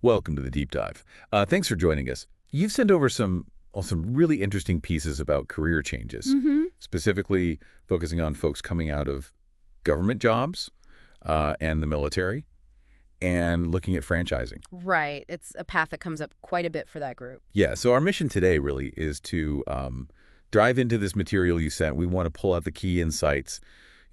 Welcome to the deep dive. Thanks for joining us. You've sent over some really interesting pieces about career changes, hmm specifically focusing on folks coming out of government jobs and the military, and looking at franchising. Right. It's a path that comes up quite a bit for that group. Yeah, so our mission today really is to dive into this material you sent. We want to pull out the key insights,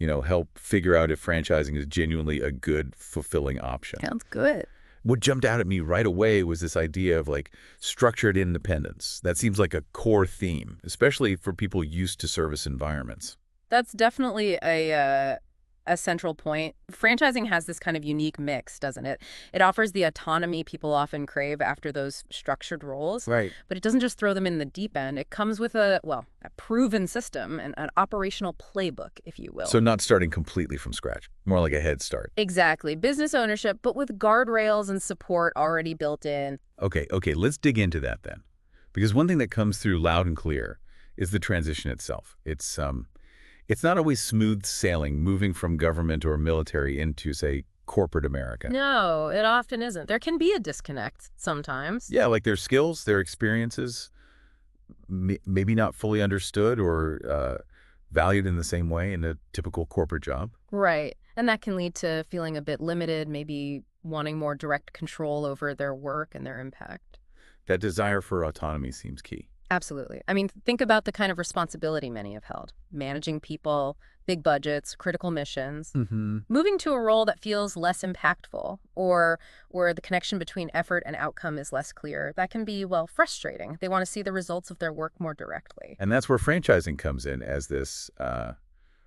help figure out if franchising is genuinely a good, fulfilling option. Sounds good. What jumped out at me right away was this idea of structured independence. That seems like a core theme, especially for people used to service environments. That's definitely a central point. Franchising has this kind of unique mix, doesn't it? It offers the autonomy people often crave after those structured roles, Right. but it doesn't just throw them in the deep end. It comes with a proven system and an operational playbook, if you will. So not starting completely from scratch, more like a head start. Exactly. Business ownership, but with guardrails and support already built in. Okay, let's dig into that then. Because one thing that comes through loud and clear is the transition itself. It's not always smooth sailing moving from government or military into, say, corporate America. No, it often isn't. There can be a disconnect sometimes. Yeah, like their skills, their experiences, maybe not fully understood or valued in the same way in a typical corporate job. Right. And that can lead to feeling a bit limited, maybe wanting more direct control over their work and their impact. That desire for autonomy seems key. Absolutely. I mean, think about the kind of responsibility many have held. Managing people, big budgets, critical missions. Mm-hmm. Moving to a role that feels less impactful or where the connection between effort and outcome is less clear, that can be, well, frustrating. They want to see the results of their work more directly. And that's where franchising comes in as this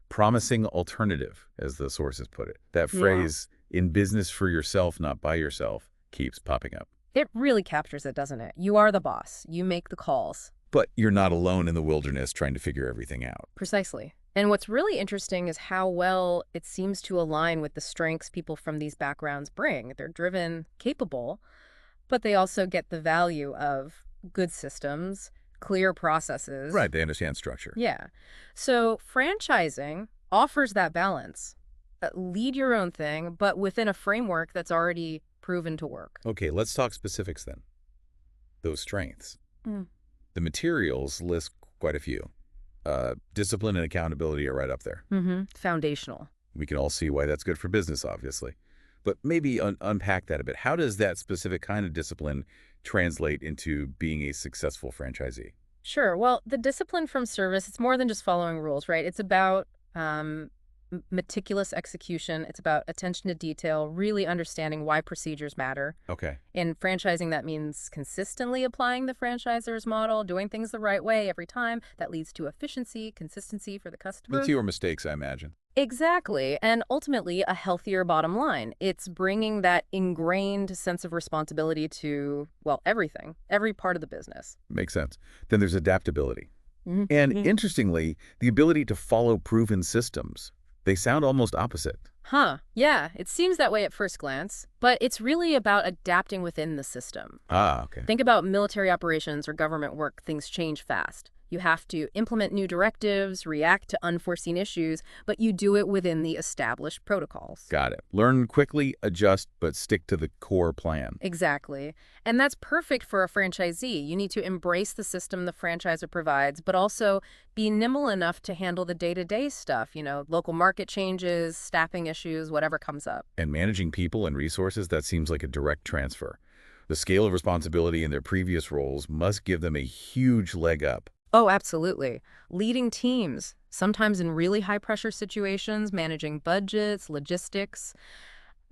promising alternative, as the sources put it. That Yeah. phrase, in business for yourself, not by yourself, keeps popping up. It really captures it, doesn't it? You are the boss. You make the calls. But you're not alone in the wilderness trying to figure everything out. Precisely. And what's really interesting is how well it seems to align with the strengths people from these backgrounds bring. They're driven, capable, but they also get the value of good systems, clear processes. Right, they understand structure. Yeah. So franchising offers that balance. Lead your own thing, but within a framework that's already proven to work. Okay, let's talk specifics then. Those strengths. Mm. The materials list quite a few. Discipline and accountability are right up there. Foundational. We can all see why that's good for business, obviously. But maybe unpack that a bit. How does that specific kind of discipline translate into being a successful franchisee? Sure. Well, the discipline from service, it's more than just following rules, right? It's about meticulous execution. It's about attention to detail, really understanding why procedures matter. Okay. In franchising, that means consistently applying the franchisor's model, doing things the right way every time. That leads to efficiency, consistency for the customer. With fewer mistakes, I imagine. Exactly. And ultimately, a healthier bottom line. It's bringing that ingrained sense of responsibility to, well, everything, every part of the business. Makes sense. Then there's adaptability. Mhm. And Mhm. interestingly, the ability to follow proven systems. They sound almost opposite. Huh. Yeah, it seems that way at first glance, but it's really about adapting within the system. Ah, okay. Think about military operations or government work. Things change fast. You have to implement new directives, react to unforeseen issues, but you do it within the established protocols. Got it. Learn quickly, adjust, but stick to the core plan. Exactly. And that's perfect for a franchisee. You need to embrace the system the franchisor provides, but also be nimble enough to handle the day-to-day stuff, local market changes, staffing issues, whatever comes up. And managing people and resources, that seems like a direct transfer. The scale of responsibility in their previous roles must give them a huge leg up. Oh, absolutely. Leading teams, sometimes in really high-pressure situations, managing budgets, logistics.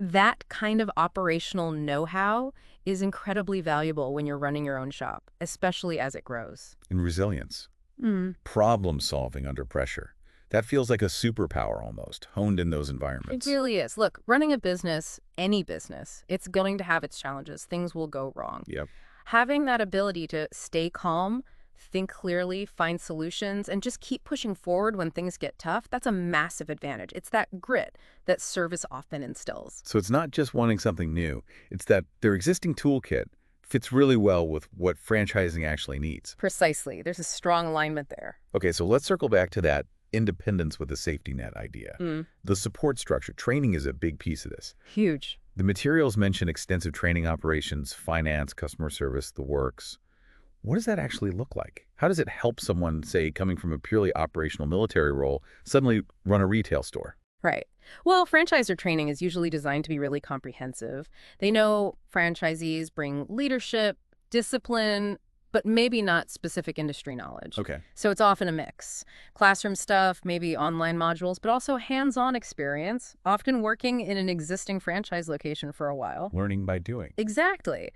That kind of operational know-how is incredibly valuable when you're running your own shop, especially as it grows. And resilience. Mm. Problem solving under pressure. That feels like a superpower almost, honed in those It environments. really is. Look, running a business, any business, it's going to have its challenges. Things will go wrong. Yep. Having that ability to stay calm, think clearly, find solutions, and just keep pushing forward when things get tough, that's a massive advantage. It's that grit that service often instills. So it's not just wanting something new. It's that their existing toolkit fits really well with what franchising actually needs. Precisely. There's a strong alignment there. Okay, so let's circle back to that independence with a safety net idea. Mm. The support structure, training is a big piece of this. Huge. The materials mention extensive training operations, finance, customer service, the works. What does that actually look like? How does it help someone, say, coming from a purely operational military role, suddenly run a retail store? Right. Well, franchisor training is usually designed to be really comprehensive. They know franchisees bring leadership, discipline, but maybe not specific industry knowledge. Okay. So it's often a mix. Classroom stuff, maybe online modules, but also hands-on experience, often working in an existing franchise location for a while. Learning by doing. Exactly.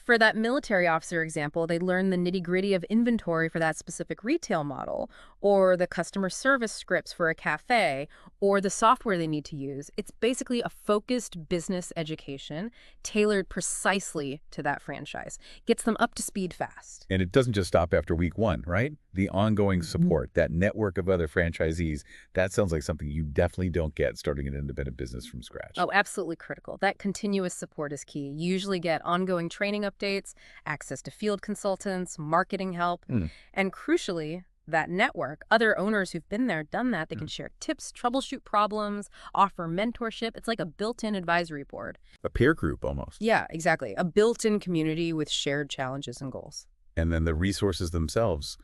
For that military officer example, they learn the nitty-gritty of inventory for that specific retail model, or the customer service scripts for a cafe, or the software they need to use. It's basically a focused business education tailored precisely to that franchise. Gets them up to speed fast. And it doesn't just stop after week one, right? The ongoing support, that network of other franchisees, that sounds like something you definitely don't get starting an independent business from scratch. Oh, absolutely critical. That continuous support is key. You usually get ongoing training updates, access to field consultants, marketing help, Mm. and crucially, that network, other owners who've been there, done that, they can share tips, troubleshoot problems, offer mentorship. It's like a built-in advisory board. A peer group almost. Yeah, exactly. A built-in community with shared challenges and goals. And then the resources themselves,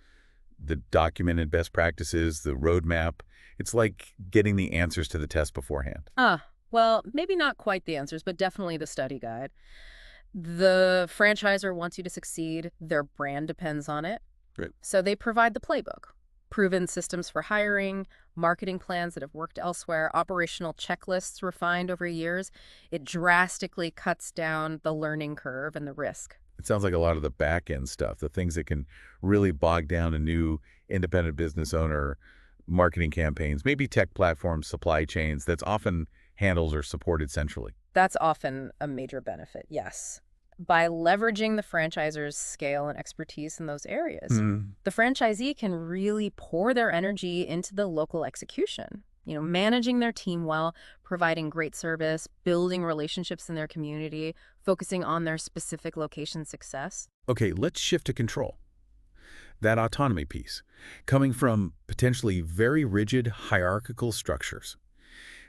the documented best practices, the roadmap. It's like getting the answers to the test beforehand. Well, maybe not quite the answers, but definitely the study guide. The franchisor wants you to succeed. Their brand depends on it. Great. So they provide the playbook, proven systems for hiring, marketing plans that have worked elsewhere, operational checklists refined over years. It drastically cuts down the learning curve and the risk. It sounds like a lot of the back end stuff, the things that can really bog down a new independent business owner, marketing campaigns, maybe tech platforms, supply chains, that's often handled or supported centrally. That's often a major benefit, yes. By leveraging the franchisor's scale and expertise in those areas, the franchisee can really pour their energy into the local execution. Managing their team well, providing great service, building relationships in their community, focusing on their specific location success. Okay, let's shift to control. That autonomy piece, coming from potentially very rigid hierarchical structures.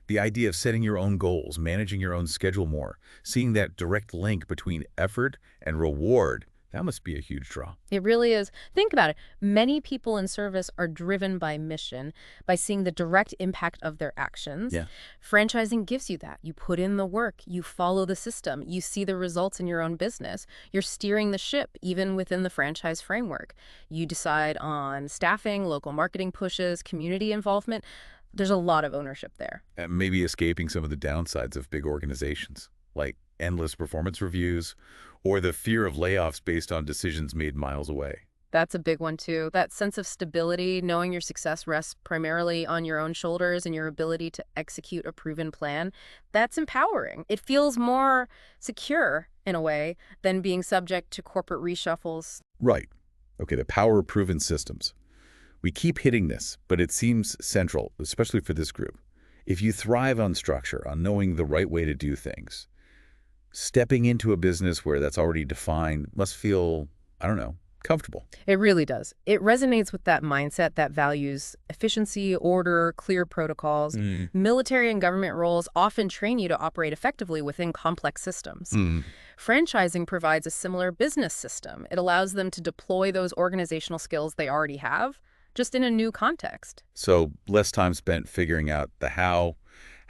The idea of setting your own goals, managing your own schedule more, seeing that direct link between effort and reward, that must be a huge draw. It really is. Think about it. Many people in service are driven by mission, by seeing the direct impact of their actions. Yeah. Franchising gives you that. You put in the work, you follow the system, you see the results in your own business. You're steering the ship, even within the franchise framework. You decide on staffing, local marketing pushes, community involvement. There's a lot of ownership there. And maybe escaping some of the downsides of big organizations, like endless performance reviews or the fear of layoffs based on decisions made miles away. That's a big one, too. That sense of stability, knowing your success rests primarily on your own shoulders and your ability to execute a proven plan, that's empowering. It feels more secure, in a way, than being subject to corporate reshuffles. Right. Okay, the power of proven systems. We keep hitting this, but it seems central, especially for this group. If you thrive on structure, on knowing the right way to do things, stepping into a business where that's already defined must feel, I don't know, comfortable. It really does. It resonates with that mindset that values efficiency, order, clear protocols. Military and government roles often train you to operate effectively within complex systems. Franchising provides a similar business system. It allows them to deploy those organizational skills they already have, just in a new context. So less time spent figuring out the how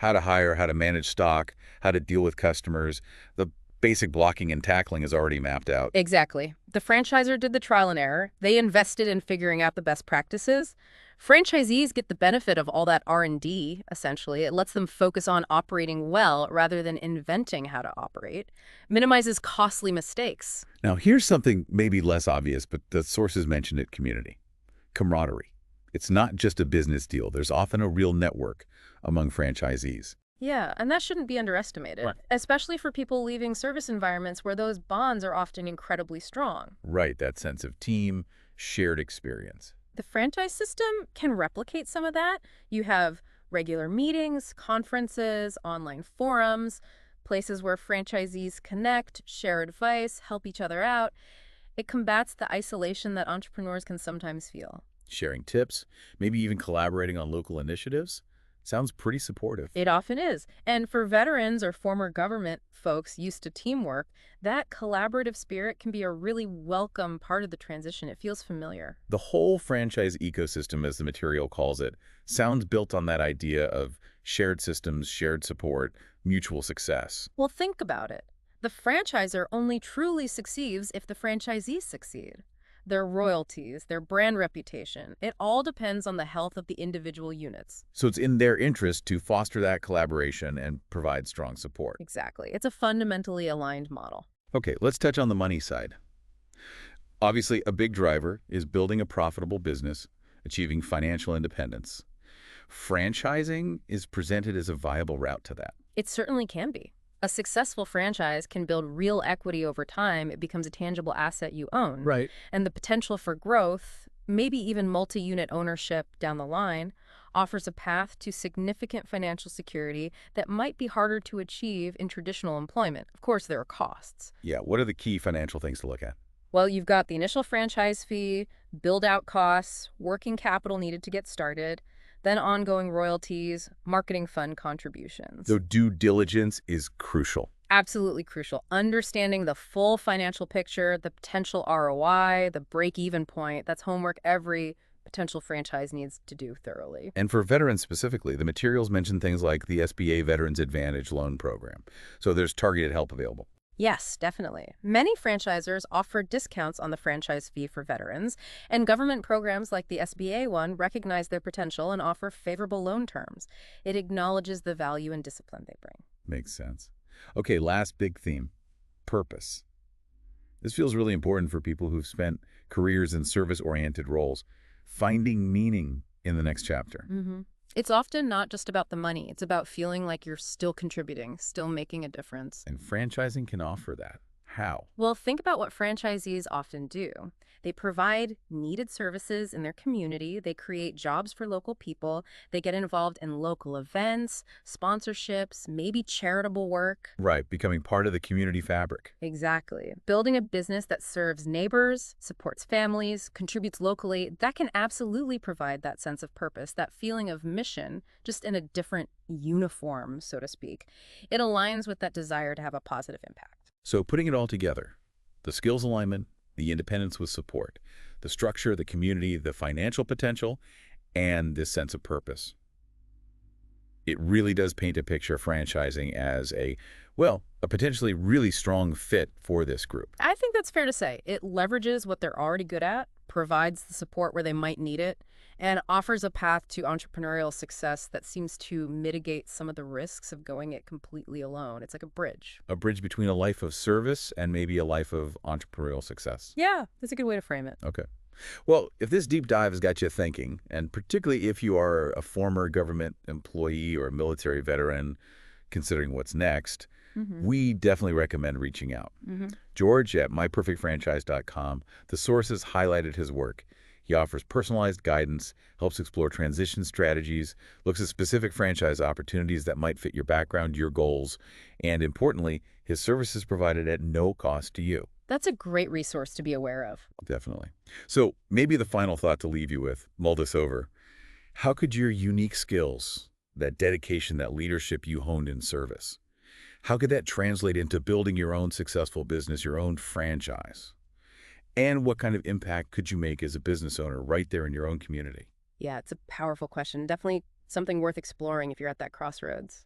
to hire, how to manage stock, how to deal with customers. The basic blocking and tackling is already mapped out. Exactly. The franchisor did the trial and error. They invested in figuring out the best practices. Franchisees get the benefit of all that R&D, essentially. It lets them focus on operating well rather than inventing how to operate. Minimizes costly mistakes. Now, here's something maybe less obvious, but the sources mentioned it: community, camaraderie. It's not just a business deal. There's often a real network among franchisees. Yeah, and that shouldn't be underestimated, Right. especially for people leaving service environments where those bonds are often incredibly strong. Right, that sense of team, shared experience. The franchise system can replicate some of that. You have regular meetings, conferences, online forums, places where franchisees connect, share advice, help each other out. It combats the isolation that entrepreneurs can sometimes feel. Sharing tips, maybe even collaborating on local initiatives. Sounds pretty supportive. It often is. And for veterans or former government folks used to teamwork, that collaborative spirit can be a really welcome part of the transition. It feels familiar. The whole franchise ecosystem, as the material calls it, sounds built on that idea of shared systems, shared support, mutual success. Well, think about it. The franchisor only truly succeeds if the franchisees succeed. Their royalties, their brand reputation, it all depends on the health of the individual units. So it's in their interest to foster that collaboration and provide strong support. Exactly. It's a fundamentally aligned model. Okay, let's touch on the money side. Obviously, a big driver is building a profitable business, achieving financial independence. Franchising is presented as a viable route to that. It certainly can be. A successful franchise can build real equity over time. It becomes a tangible asset you own. Right. And the potential for growth, maybe even multi-unit ownership down the line, offers a path to significant financial security that might be harder to achieve in traditional employment. Of course, there are costs. Yeah, what are the key financial things to look at? Well, you've got the initial franchise fee, build-out costs, working capital needed to get started, then ongoing royalties, marketing fund contributions. So due diligence is crucial. Absolutely crucial. Understanding the full financial picture, the potential ROI, the break-even point, that's homework every potential franchise needs to do thoroughly. And for veterans specifically, the materials mention things like the SBA Veterans Advantage Loan Program. So there's targeted help available. Yes, definitely. Many franchisors offer discounts on the franchise fee for veterans, and government programs like the SBA one recognize their potential and offer favorable loan terms. It acknowledges the value and discipline they bring. Makes sense. Okay, last big theme, purpose. This feels really important for people who've spent careers in service-oriented roles, finding meaning in the next chapter. It's often not just about the money. It's about feeling like you're still contributing, still making a difference. And franchising can offer that. How? Well, think about what franchisees often do. They provide needed services in their community. They create jobs for local people. They get involved in local events, sponsorships, maybe charitable work. Right, becoming part of the community fabric. Exactly. Building a business that serves neighbors, supports families, contributes locally, that can absolutely provide that sense of purpose, that feeling of mission, just in a different uniform, so to speak. It aligns with that desire to have a positive impact. So putting it all together, the skills alignment, the independence with support, the structure, the community, the financial potential, and this sense of purpose. It really does paint a picture of franchising as a potentially really strong fit for this group. I think that's fair to say. It leverages what they're already good at, provides the support where they might need it, and offers a path to entrepreneurial success that seems to mitigate some of the risks of going it completely alone. It's like a bridge. A bridge between a life of service and maybe a life of entrepreneurial success. Yeah, that's a good way to frame it. Okay. Well, if this deep dive has got you thinking, and particularly if you are a former government employee or a military veteran considering what's next, we definitely recommend reaching out. George at myperfectfranchise.com, the sources highlighted his work. He offers personalized guidance, helps explore transition strategies, looks at specific franchise opportunities that might fit your background, your goals, and importantly, his service is provided at no cost to you. That's a great resource to be aware of. Definitely. So maybe the final thought to leave you with, mull this over. How could your unique skills, that dedication, that leadership you honed in service, how could that translate into building your own successful business, your own franchise? And what kind of impact could you make as a business owner right there in your own community? Yeah, it's a powerful question. Definitely something worth exploring if you're at that crossroads.